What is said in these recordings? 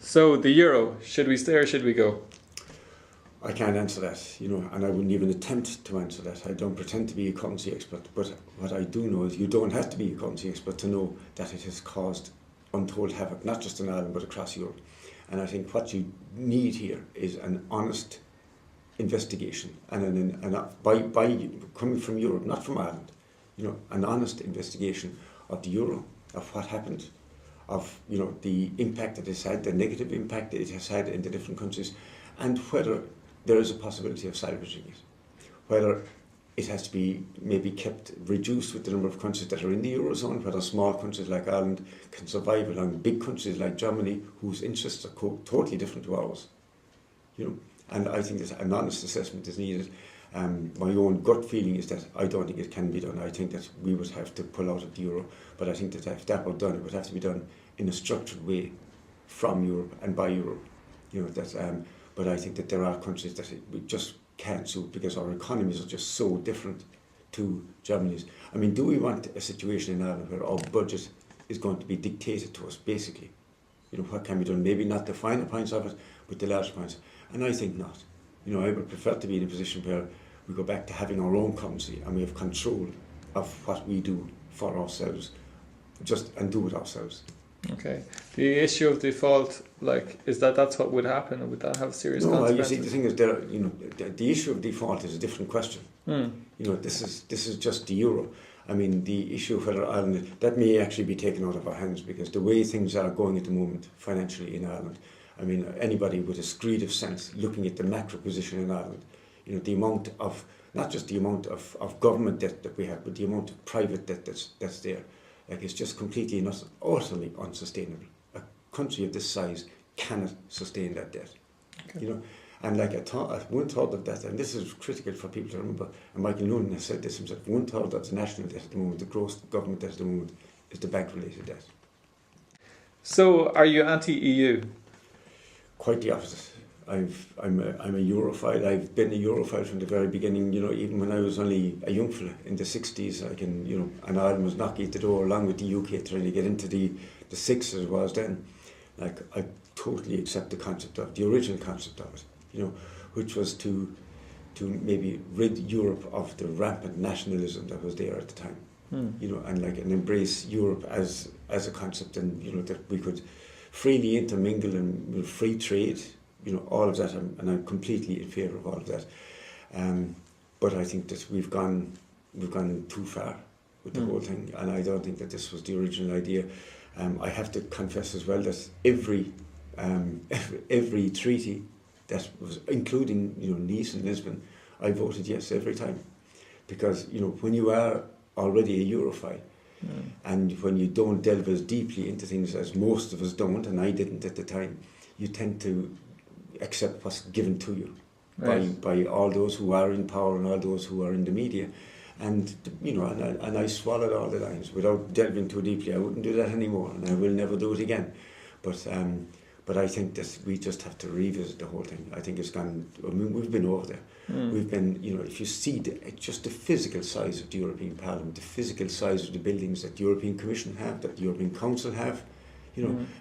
So the euro, should we stay or should we go? I can't answer that, and I wouldn't even attempt to answer that. I don't pretend to be a currency expert, but what I do know is you don't have to be a currency expert to know that it has caused untold havoc, not just in Ireland, but across Europe. And I think what you need here is an honest investigation, and by coming from Europe, not from Ireland, an honest investigation of the euro, of what happened, of the impact that it's had, the negative impact that it has had in the different countries, and whether there is a possibility of salvaging it, whether it has to be maybe kept reduced with the number of countries that are in the Eurozone, whether small countries like Ireland can survive along big countries like Germany, whose interests are totally different to ours. And I think that an honest assessment is needed. My own gut feeling is that I don't think it can be done. I think that we would have to pull out of the euro, but I think that if that were done, it would have to be done in a structured way from Europe and by Europe. But I think that there are countries that we just can't suit because our economies are just so different to Germany's. I mean, do we want a situation in Ireland where our budget is going to be dictated to us, basically? What can be done? Maybe not the finer points of it, but the larger points. And I think not. I would prefer to be in a position where we go back to having our own currency and we have control of what we do for ourselves, and do it ourselves. Okay. The issue of default, is that's what would happen, or would that have serious consequences? You see, the thing is, the issue of default is a different question. This is just the euro. I mean, the issue of whether Ireland, that may actually be taken out of our hands, because the way things are going at the moment financially in Ireland, I mean, anybody with a screed of sense looking at the macro position in Ireland, the amount of, not just the amount of government debt that we have, but the amount of private debt that's there, it's just completely and utterly unsustainable. A country of this size cannot sustain that debt. Okay. And one third of that, and this is critical for people to remember, and Michael Noonan has said this himself, 1/3 of the national debt at the moment, the gross government debt at the moment, is the bank-related debt. So, are you anti-EU? Quite the opposite. I'm a Europhile. I've been a Europhile from the very beginning. Even when I was only a young fella in the 60s, and Ireland was knocking at the door along with the UK trying to get into the six as it was then. I totally accept the original concept of it, which was to maybe rid Europe of the rampant nationalism that was there at the time, and embrace Europe as a concept, and that we could freely intermingle and free trade, all of that, and I'm completely in favour of all of that. But I think that we've gone too far with the whole thing, and I don't think that this was the original idea. I have to confess as well that every treaty that was, including Nice and Lisbon, I voted yes every time, because when you are already a Europhile, and when you don't delve as deeply into things as most of us don't, and I didn't at the time, you tend to accept what's given to you by all those who are in power and all those who are in the media. And and I swallowed all the lines without delving too deeply. I wouldn't do that anymore, and I will never do it again. But I think that we just have to revisit the whole thing. I think it's gone. I mean, we've been over there. We've been, if you see just the physical size of the European Parliament, the physical size of the buildings that the European Commission have, that the European Council have,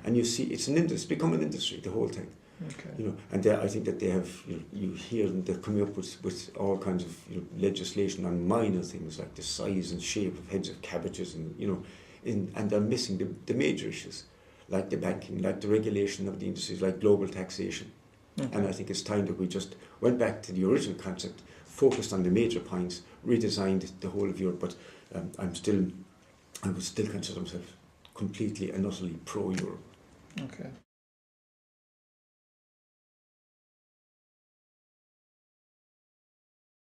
and you see it's become an industry, the whole thing. Okay. And I think that they have, you hear them, they're coming up with all kinds of legislation on minor things like the size and shape of heads of cabbages, and and they're missing the major issues, like the banking, like the regulation of the industries, like global taxation. And I think it's time that we just went back to the original concept, focused on the major points, redesigned the whole of Europe. But I would still consider myself completely and utterly pro-Europe. Okay.